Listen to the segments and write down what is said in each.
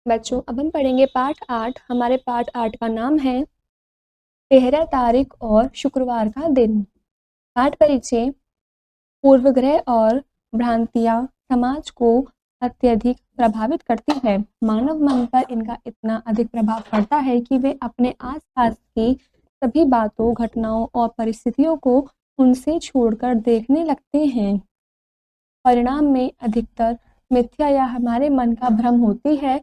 बच्चों, अब हम पढ़ेंगे पाठ 8। हमारे पाठ 8 का नाम है 13 तारीख और शुक्रवार का दिन। पाठ परिचय। पूर्वग्रह और भ्रांतियाँ समाज को अत्यधिक प्रभावित करती है। मानव मन पर इनका इतना अधिक प्रभाव पड़ता है कि वे अपने आसपास की सभी बातों, घटनाओं और परिस्थितियों को उनसे छोड़कर देखने लगते हैं। परिणाम में अधिकतर मिथ्या या हमारे मन का भ्रम होती है।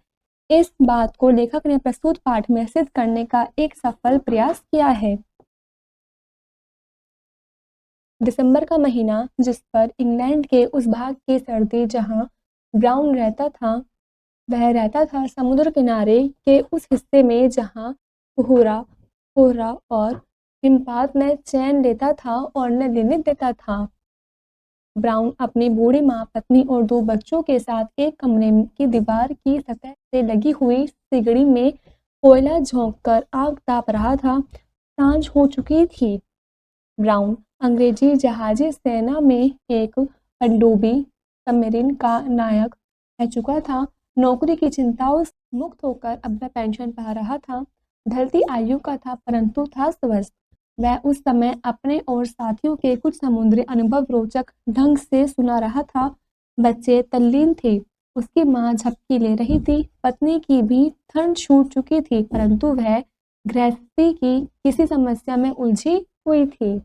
इस बात को लेखक ने प्रस्तुत पाठ में सिद्ध करने का एक सफल प्रयास किया है। दिसंबर का महीना, जिस पर इंग्लैंड के उस भाग की सर्दी जहां ब्राउन रहता था, वह रहता था समुद्र किनारे के उस हिस्से में जहां कोहरा कोहरा और हिमपात न चैन लेता था और न लेने देता था। ब्राउन अपनी बूढ़ी माँ, पत्नी और 2 बच्चों के साथ एक कमरे की दीवार की सतह से लगी हुई सिगड़ी में कोयला झोंककर आग ताप रहा था। सांझ हो चुकी थी। ब्राउन अंग्रेजी जहाजी सेना में एक पनडुब्बी सबमरीन का नायक रह चुका था। नौकरी की चिंताओं से मुक्त होकर अब वह पेंशन पा रहा था। ढलती आयु का था, परंतु था स्वस्थ। वह उस समय अपने और साथियों के कुछ समुद्री अनुभव रोचक ढंग से सुना रहा था। बच्चे तल्लीन थे। उसकी माँ झपकी ले रही थी। पत्नी की भी ठंड छूट चुकी थी, परंतु वह गृहस्थी की किसी समस्या में उलझी हुई थी।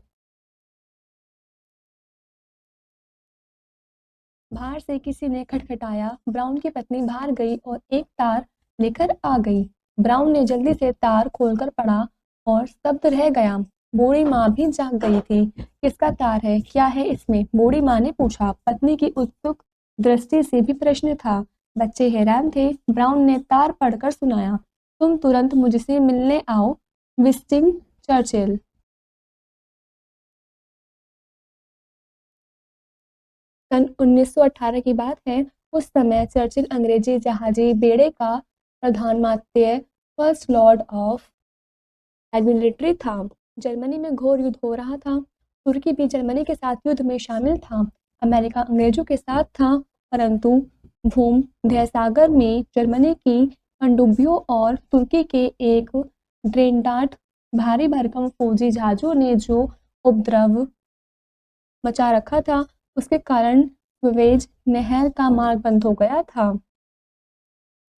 बाहर से किसी ने खटखटाया। ब्राउन की पत्नी बाहर गई और एक तार लेकर आ गई। ब्राउन ने जल्दी से तार खोलकर पढ़ा और स्तब्ध रह गया। बूढ़ी माँ भी जाग गई थी। किसका तार है? क्या है इसमें? बूढ़ी माँ ने पूछा। पत्नी की उत्सुक दृष्टि से भी प्रश्न था। बच्चे हैरान थे। ब्राउन ने तार पढ़कर सुनाया। तुम तुरंत मुझसे मिलने आओ, विंस्टन चर्चिल। सन 1918 की बात है। उस समय चर्चिल अंग्रेजी जहाजी बेड़े का प्रधानमंत्री फर्स्ट लॉर्ड ऑफ एडमिलिट्री था। जर्मनी में घोर युद्ध हो रहा था। तुर्की भी जर्मनी के साथ युद्ध में शामिल था। अमेरिका अंग्रेजों के साथ था, परंतु भूमध्य सागर में जर्मनी की पनडुब्बियों और तुर्की के एक ड्रेडनॉट भारी भरकम फौजी जहाजों ने जो उपद्रव मचा रखा था, उसके कारण सुएज नहर का मार्ग बंद हो गया था।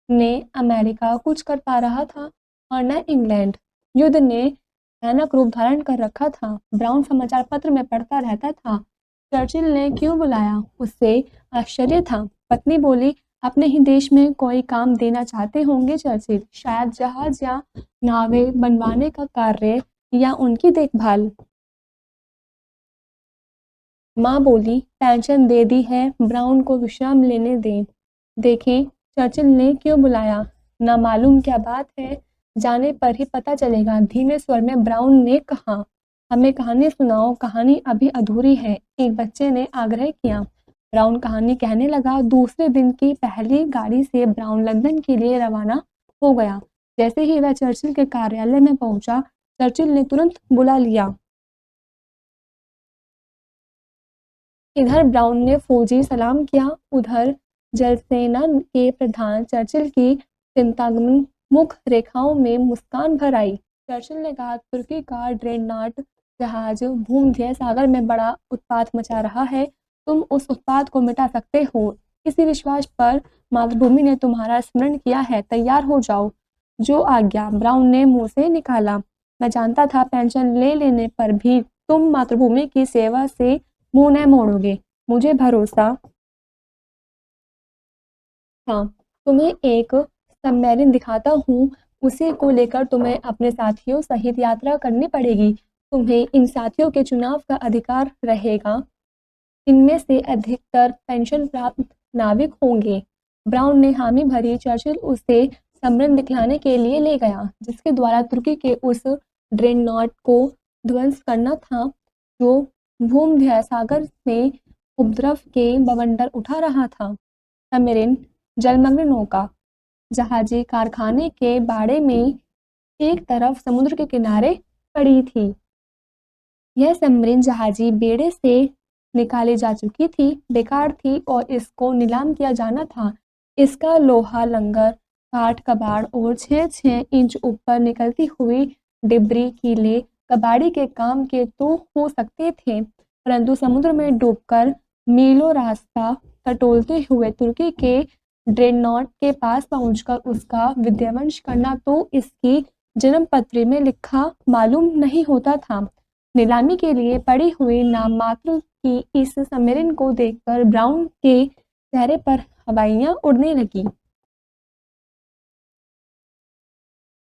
न अमेरिका कुछ कर पा रहा था और न इंग्लैंड। युद्ध ने भयानक रूप धारण कर रखा था। ब्राउन समाचार पत्र में पढ़ता रहता था। चर्चिल ने क्यों बुलाया? उससे आश्चर्य था। पत्नी बोली, अपने ही देश में कोई काम देना चाहते होंगे चर्चिल, शायद जहाज या नावें बनवाने का कार्य या उनकी देखभाल। माँ बोली, पेंशन दे दी है, ब्राउन को विश्राम लेने दें। देखें, चर्चिल ने क्यों बुलाया? ना मालूम क्या बात है, जाने पर ही पता चलेगा, धीमे स्वर में ब्राउन ने कहा। हमें कहानी सुनाओ, कहानी अभी अधूरी है, एक बच्चे ने आग्रह किया। ब्राउन कहानी कहने लगा। दूसरे दिन की पहली गाड़ी से ब्राउन लंदन के लिए रवाना हो गया। जैसे ही वह चर्चिल के कार्यालय में पहुंचा, चर्चिल ने तुरंत बुला लिया। इधर ब्राउन ने फौजी सलाम किया, उधर जलसेना के प्रधान चर्चिल की चिंतागम मुख रेखाओं में मुस्कान भर आई। चर्चिल ने कहा, तुर्की का ड्रेडनॉट जहाज भूमध्य सागर में बड़ा उत्पात मचा रहा है। तुम उस उत्पात को मिटा सकते हो। इसी विश्वास पर मातृभूमि ने तुम्हारा स्मरण किया है। तैयार हो जाओ। जो आज्ञा। ब्राउन ने मुंह से निकाला। मैं जानता था पेंशन ले लेने पर भी तुम मातृभूमि की सेवा से मुंह न मोड़ोगे। मुझे भरोसा था। तुम्हें एक सबमरीन दिखाता हूँ, उसी को लेकर तुम्हें अपने साथियों सहित यात्रा करनी पड़ेगी। तुम्हें इन साथियों के चुनाव का अधिकार रहेगा। इनमें से अधिकतर पेंशन प्राप्त नाविक होंगे। ब्राउन ने हामी भरी। चर्चिल उसे सबमरीन दिखलाने के लिए ले गया, जिसके द्वारा तुर्की के उस ड्रेडनॉट को ध्वंस करना था जो भूमध्य सागर में उपद्रव के बवंडर उठा रहा था। सबमरीन जलमग्न नौका जहाजी कारखाने के बाड़े में एक तरफ समुद्र के किनारे पड़ी थी। यह सबमरीन जहाजी बेड़े से निकाली जा चुकी थी, बेकार थी और इसको नीलाम किया जाना था। इसका लोहा लंगर काठ कबाड़ और 6-6 इंच ऊपर निकलती हुई डिबरी कीले कबाड़ी के काम के तो हो सकते थे, परंतु समुद्र में डूबकर मीलों रास्ता टटोलते हुए तुर्की के ड्रेडनॉट के पास पहुंचकर उसका विध्वंस करना तो इसकी जन्मपत्री में लिखा मालूम नहीं होता था। नीलामी के लिए पड़ी हुई नाम मात्र की इस सबमरीन को देखकर ब्राउन के चेहरे पर हवाइयां उड़ने लगी।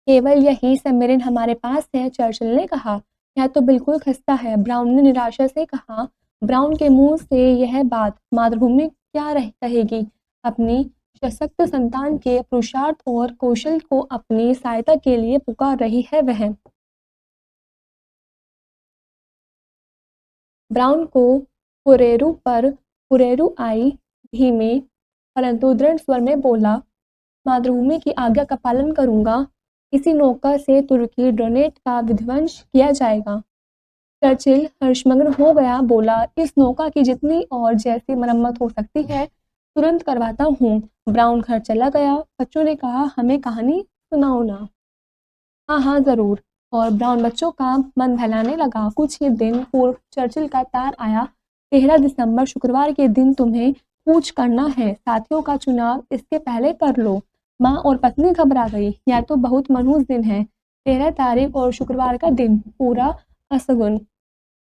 केवल यही सबमरीन हमारे पास है, चर्चिल ने कहा। यह तो बिल्कुल खस्ता है, ब्राउन ने निराशा से कहा। ब्राउन के मुंह से यह बात मातृभूमि क्या कहेगी? अपनी सशक्त संतान के पुरुषार्थ और कौशल को अपनी सहायता के लिए पुकार रही है वह। ब्राउन को हुरेरू आई, धीमे परंतु दृढ़ स्वर में बोला, मातृभूमि की आज्ञा का पालन करूंगा। इसी नौका से तुर्की ड्रेडनॉट का विध्वंस किया जाएगा। चर्चिल हर्षमग्न हो गया, बोला, इस नौका की जितनी और जैसी मरम्मत हो सकती है तुरंत करवाता हूँ। ब्राउन घर चला गया। बच्चों ने कहा, हमें कहानी सुनाओ ना। हाँ हाँ ज़रूर। और ब्राउन बच्चों का मन बहलाने लगा। कुछ ही दिन पूर्व चर्चिल का तार आया, 13 दिसंबर शुक्रवार के दिन तुम्हें कूच करना है, साथियों का चुनाव इसके पहले कर लो। माँ और पत्नी घबरा गई, यह तो बहुत मनहूस दिन है, 13 तारीख और शुक्रवार का दिन, पूरा असगुन,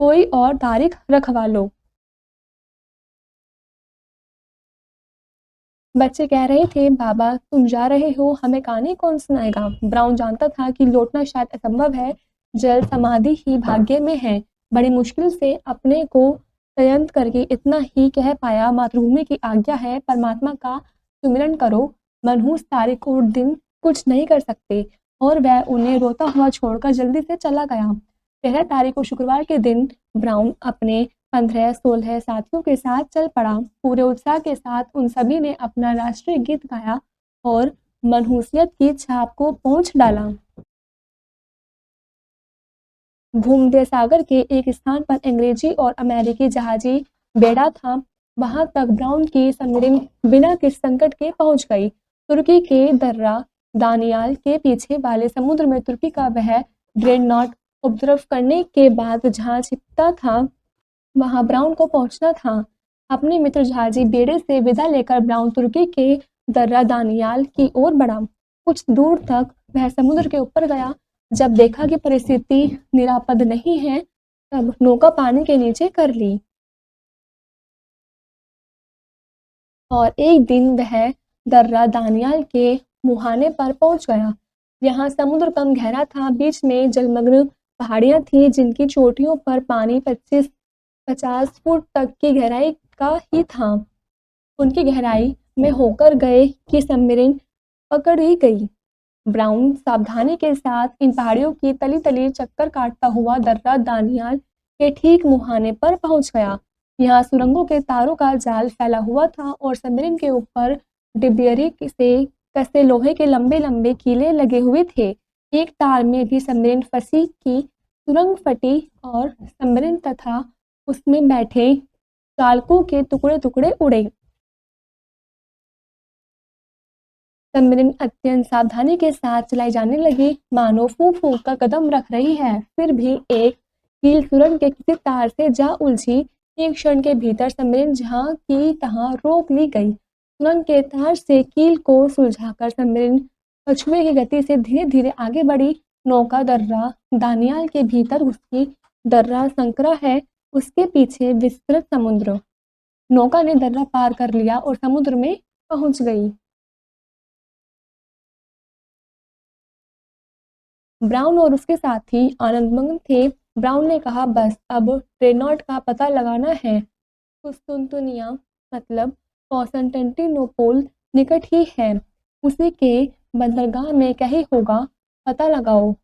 कोई और तारीख रखवा लो। बच्चे कह रहे थे, बाबा तुम जा रहे हो, हमें कहानी कौन सुनाएगा? ब्राउन जानता था कि लौटना शायद असंभव है, जल समाधि ही भाग्य में है। बड़ी मुश्किल से अपने को संयत करके इतना ही कह पाया, मातृभूमि की आज्ञा है, परमात्मा का सुमिरन करो। मनहूस तारीख और दिन कुछ नहीं कर सकते, और वह उन्हें रोता हुआ छोड़कर जल्दी से चला गया। 13 तारीख को शुक्रवार के दिन ब्राउन अपने 15-16 साथियों के साथ चल पड़ा। पूरे उत्साह के साथ उन सभी ने अपना राष्ट्रीय गीत गाया और मनहूसियत की छाप को पोंछ डाला। भूमध्य सागर के एक स्थान पर अंग्रेजी और अमेरिकी जहाजी बेड़ा था। वहां तक ब्राउन की सबमरीन बिना किसी संकट के पहुंच गई। तुर्की के दर्रा दानियाल के पीछे वाले समुद्र में तुर्की का वह ड्रेडनॉट उपद्रव करने के बाद जहां छिपता था, वहां ब्राउन को पहुंचना था। अपने मित्र जहाजी बेड़े से विदा लेकर ब्राउन तुर्की के दर्रा दानियाल की ओर बढ़ा। कुछ दूर तक वह समुद्र के ऊपर गया। जब देखा कि परिस्थिति निरापद नहीं है, तब नौका पानी के नीचे कर ली। और एक दिन वह दर्रा दानियाल के मुहाने पर पहुंच गया। यहाँ समुद्र कम गहरा था, बीच में जलमग्न पहाड़ियां थीं, जिनकी चोटियों पर पानी 25-50 फुट तक की गहराई का ही था। उनकी गहराई में होकर गए कि सबमरीन पकड़ ही गई। ब्राउन सावधानी के साथ इन पहाड़ियों की तली तली चक्कर काटता हुआ दर्रा दानियाल के ठीक मुहाने पर पहुंच गया। यहाँ सुरंगों के तारों का जाल फैला हुआ था और सबमरीन के ऊपर डिबियरी से कसे लोहे के लंबे लंबे कीले लगे हुए थे। एक तार में भी सबमरीन फंसी की सुरंग फटी और सबमरीन तथा उसमें बैठे चालकों के टुकड़े टुकड़े उड़े। सबमरीन अत्यंत सावधानी के साथ चलाई जाने लगी, मानो फूंक फूंक कर कदम रख रही है। फिर भी एक कील सुरंग के किसी तार से जा उलझी। एक क्षण के भीतर सबमरीन जहां की तहां रोक ली गई। सुरंग के तार से कील को सुलझाकर सबमरीन कछुए की गति से धीरे धीरे आगे बढ़ी। नौका दर्रा दानियाल के भीतर घुसी। दर्रा संकरा है, उसके पीछे विस्तृत समुद्र। नौका ने दर्रा पार कर लिया और समुद्र में पहुंच गई। ब्राउन और उसके साथी आनंदमग्न थे। ब्राउन ने कहा, बस अब ड्रेडनॉट का पता लगाना है। कुस्तुनतुनिया मतलब कॉन्स्टेंटिनोपल निकट ही है, उसी के बंदरगाह में कहीं होगा, पता लगाओ।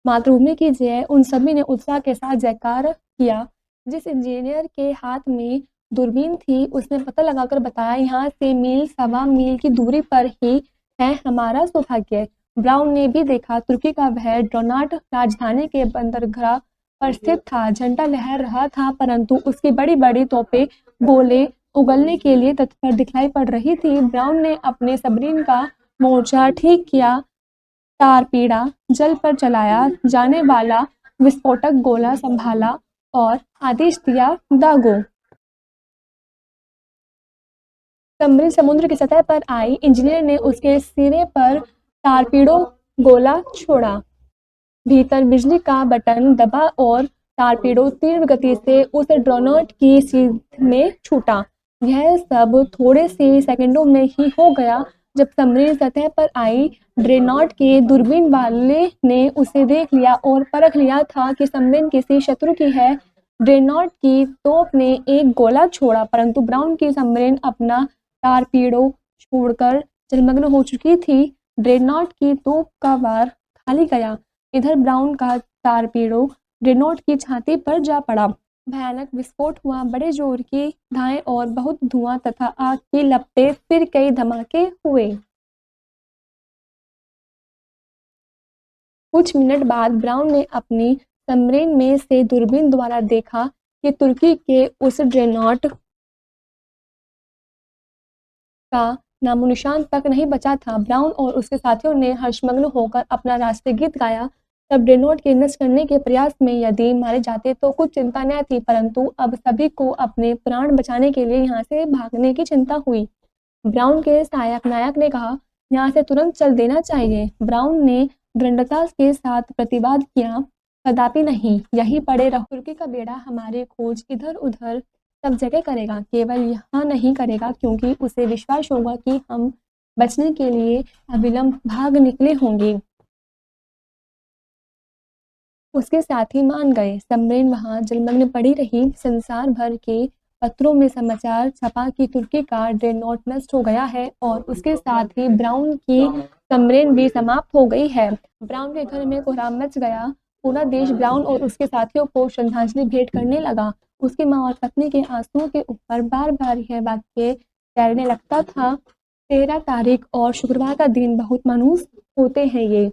मातृभूमि की जय। उन सभी ने उत्साह के साथ जयकार किया। जिस इंजीनियर के हाथ में दूरबीन थी, उसने पता लगाकर बताया, यहाँ से मील सवा मील की दूरी पर ही है हमारा सौभाग्य। ब्राउन ने भी देखा, तुर्की का वह ड्रेडनॉट राजधानी के बंदरगाह पर स्थित था। झंडा लहर रहा था, परंतु उसकी बड़ी बड़ी तोपें गोले उगलने के लिए तत्पर दिखलाई पड़ रही थी। ब्राउन ने अपने सबमरीन का मोर्चा ठीक किया, टारपीड़ा जल पर चलाया जाने वाला विस्फोटक गोला संभाला और आदेश दिया, दागो। सबमरीन समुद्र की सतह पर आई। इंजीनियर ने उसके सिरे पर टारपीडो गोला छोड़ा। भीतर बिजली का बटन दबा और टारपीडो तीव्र गति से उस ड्रोनॉट की सीध में छूटा। यह सब थोड़े से सेकंडों में ही हो गया। जब सबमरीन सतह पर आई, ड्रेनॉट के दूरबीन वाले ने उसे देख लिया और परख लिया था कि सबमरीन किसी शत्रु की है। ड्रेनॉट की तोप ने एक गोला छोड़ा, परंतु ब्राउन की सबमरीन अपना टारपीडो छोड़कर जलमग्न हो चुकी थी। ड्रेनॉट की तोप का वार खाली गया। इधर ब्राउन का टारपीडो ड्रेनॉट की छाती पर जा पड़ा। भयानक विस्फोट हुआ, बड़े जोर की धाएं और बहुत धुआं तथा आग की लपटें, फिर कई धमाके हुए। कुछ मिनट बाद ब्राउन ने अपनी सबमरीन में से दूरबीन द्वारा देखा कि तुर्की के उस ड्रेनॉट का नामोनिशान तक नहीं बचा था। ब्राउन और उसके साथियों ने हर्षमग्न होकर अपना राष्ट्रीय गीत गाया। तब ड्रेनॉट के नष्ट करने के प्रयास में यदि मारे जाते तो कुछ चिंता न थी, परंतु अब सभी को अपने प्राण बचाने के लिए यहाँ से भागने की चिंता हुई। ब्राउन के सहायक नायक ने कहा, यहाँ से तुरंत चल देना चाहिए। ब्राउन ने दृढ़ता के साथ प्रतिवाद किया, कदापि नहीं, यहीं पड़े रहो। तुर्की का बेड़ा हमारी खोज इधर उधर सब जगह करेगा, केवल यहाँ नहीं करेगा, क्योंकि उसे विश्वास होगा कि हम बचने के लिए अविलंब भाग निकले होंगे। उसके साथी मान गए। सबमरीन वहां जलमग्न पड़ी रही। संसार भर के पत्रों में समाचार छपा कि तुर्की का ड्रेनॉट नष्ट हो गया है और उसके साथ ही ब्राउन की सबमरीन भी समाप्त हो गई है। ब्राउन के घर में कोहराम मच गया। पूरा देश ब्राउन और उसके साथियों को श्रद्धांजलि भेंट करने लगा। उसकी माँ और पत्नी के आंसुओं के ऊपर बार बार यह वाक्य तैरने लगता था, 13 तारीख और शुक्रवार का दिन बहुत मायूस होते हैं ये।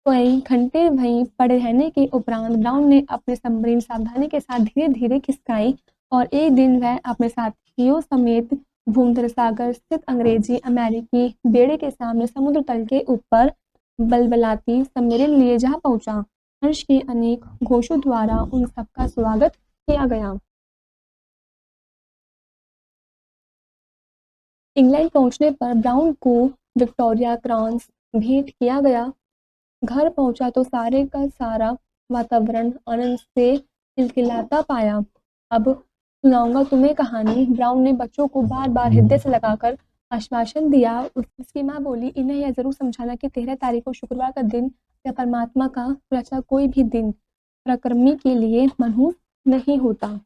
कई घंटे वहीं पड़े रहने के उपरांत ब्राउन ने अपनी सबमरीन सावधानी के साथ धीरे धीरे खिसकाई और एक दिन वह अपने साथियों समेत भूमध्य सागर स्थित अंग्रेजी अमेरिकी बेड़े के सामने समुद्र तल के ऊपर बलबलाती सबमरीन लिए जा पहुंचा। हर्ष के अनेक घोषों द्वारा उन सबका स्वागत किया गया। इंग्लैंड पहुंचने पर ब्राउन को विक्टोरिया क्रॉस भेंट किया गया। घर पहुंचा तो सारे का सारा वातावरण आनंद से खिलखिलाता पाया। अब सुनाऊंगा तुम्हें कहानी। ब्राउन ने बच्चों को बार बार हृदय से लगाकर आश्वासन दिया। उसकी माँ बोली, इन्हें यह जरूर समझाना कि 13 तारीख को शुक्रवार का दिन या परमात्मा का रचा कोई भी दिन पराक्रमी के लिए मनहूस नहीं होता।